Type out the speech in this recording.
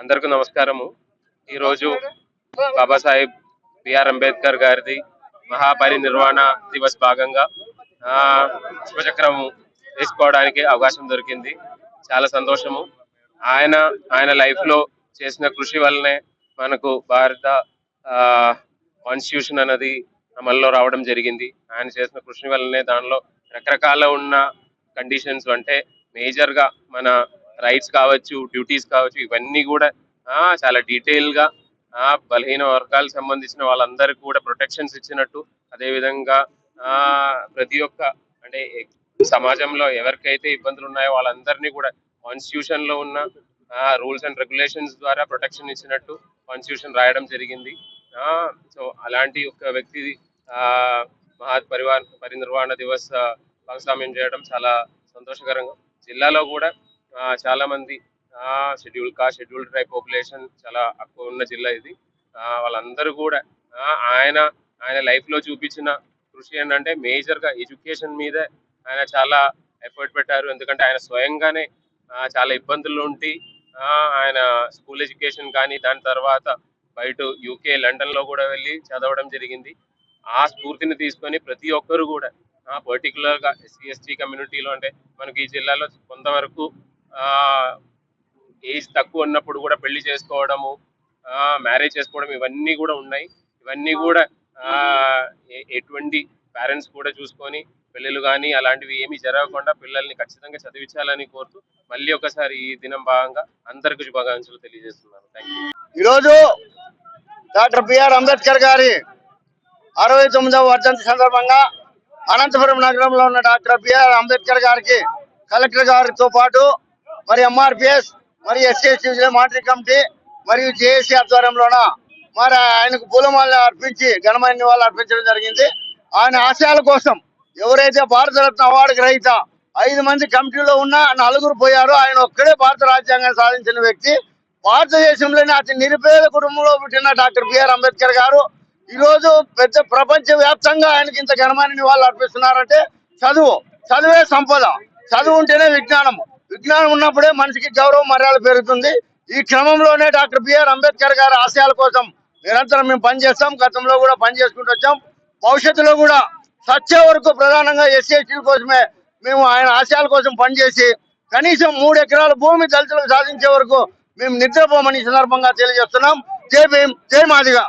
అందరికీ నమస్కారము. ఈరోజు బాబాసాహెబ్ బిఆర్ అంబేద్కర్ గారిది మహాపరినిర్వాణ దివస్ భాగంగా శుభచక్రము వేసుకోవడానికి అవకాశం దొరికింది. చాలా సంతోషము. ఆయన లైఫ్ లో చేసిన కృషి వల్లనే మనకు భారత కాన్స్టిట్యూషన్ అనేది అమల్లో రావడం జరిగింది. ఆయన చేసిన కృషి వల్లనే దానిలో రకరకాల ఉన్న కండిషన్స్ అంటే మేజర్ గా మన రైట్స్ కావచ్చు, డ్యూటీస్ కావచ్చు, ఇవన్నీ కూడా చాలా డీటెయిల్ గా బలహీన వర్గాలకు సంబంధించిన వాళ్ళందరికీ కూడా ప్రొటెక్షన్స్ ఇచ్చినట్టు, అదేవిధంగా ప్రతి ఒక్క అంటే సమాజంలో ఎవరికైతే ఇబ్బందులు ఉన్నాయో వాళ్ళందరినీ కూడా కాన్స్టిట్యూషన్ లో ఉన్న రూల్స్ అండ్ రెగ్యులేషన్స్ ద్వారా ప్రొటెక్షన్ ఇచ్చినట్టు కాన్స్టిట్యూషన్ రాయడం జరిగింది. సో అలాంటి ఒక వ్యక్తి పరినిర్వాణ దివస్ భాగస్వామ్యం చేయడం చాలా సంతోషకరంగా. జిల్లాలో కూడా చాలా మంది schedule caste, schedule tribe population చాలా ఎక్కువ ఉన్న జిల్లా ఇది. వాళ్ళందరూ కూడా ఆయన లైఫ్ లో చూపించిన కృషి ఏంటంటే మేజర్ గా ఎడ్యుకేషన్ మీదే ఆయన చాలా ఎఫర్ట్ పెట్టారు. ఎందుకంటే ఆయన స్వయంగానే చాలా ఇబ్బందులు ఉండి ఆయన స్కూల్ ఎడ్యుకేషన్ కానీ దాని తర్వాత బయట యూకే, లండన్ లో కూడా వెళ్ళి చదవడం జరిగింది. ఆ స్ఫూర్తిని తీసుకొని ప్రతి ఒక్కరు కూడా పర్టికులర్ గా ఎస్సీ ఎస్టీ కమ్యూనిటీలో అంటే మనకి ఈ జిల్లాలో కొంతవరకు ఏజ్ తక్కువ ఉన్నప్పుడు కూడా పెళ్లి చేసుకోవడము, మ్యారేజ్ చేసుకోవడం ఇవన్నీ కూడా ఉన్నాయి. ఇవన్నీ కూడా ఎటువంటి పేరెంట్స్ కూడా చూసుకొని పెళ్ళిళ్ళు కానీ అలాంటివి ఏమీ జరగకుండా పిల్లల్ని ఖచ్చితంగా చదివించాలని కోరుతూ మళ్ళీ ఒకసారి ఈ దినం భాగంగా అందరికీ శుభాకాంక్షలు తెలియజేస్తున్నాను. Thank you. ఈరోజు డాక్టర్ బిఆర్ అంబేద్కర్ గారి 69వ వర్ధంతి సందర్భంగా అనంతపురం నగరంలో ఉన్న డాక్టర్ బిఆర్ అంబేద్కర్ గారికి కలెక్టర్ గారితో పాటు మరి ఎంఆర్పిఎస్ మరియు ఎస్సీ మానిటరీ కమిటీ మరియు జేఏసీ ఆధ్వర్యంలోన మరి ఆయనకు పూలమాల అర్పించి ఘనమైన నివాళులు అర్పించడం జరిగింది. ఆయన ఆశయాల కోసం ఎవరైతే భారతరత్న అవార్డు గ్రహీత 5 మంది కమిటీలో ఉన్న 4 పోయారో ఆయన ఒక్కడే భారత రాజ్యాంగం సాధించిన వ్యక్తి. భారతదేశంలోనే అతి నిరుపేద కుటుంబంలో పుట్టిన డాక్టర్ బిఆర్ అంబేద్కర్ గారు ఈరోజు పెద్ద ప్రపంచ వ్యాప్తంగా ఆయనకి ఇంత ఘనమైన నివాళులు అర్పిస్తున్నారంటే చదువే సంపద. చదువు ఉంటేనే విజ్ఞానం ఉన్నప్పుడే మనిషికి గౌరవం మర్యాద పెరుగుతుంది. ఈ క్రమంలోనే డాక్టర్ బిఆర్ అంబేద్కర్ గారి ఆశయాల కోసం నిరంతరం మేము పనిచేస్తాం. గతంలో కూడా పనిచేసుకుంటూ వచ్చాం. భవిష్యత్తులో కూడా సత్య వరకు ప్రధానంగా ఎస్సీ ఎస్టీల కోసమే మేము ఆయన ఆశయాల కోసం పనిచేసి కనీసం 3 ఎకరాల భూమి దళితులకు సాధించే వరకు మేము నిద్రపోమని సందర్భంగా తెలియజేస్తున్నాం. జై భీమ్, జై మాదిగ.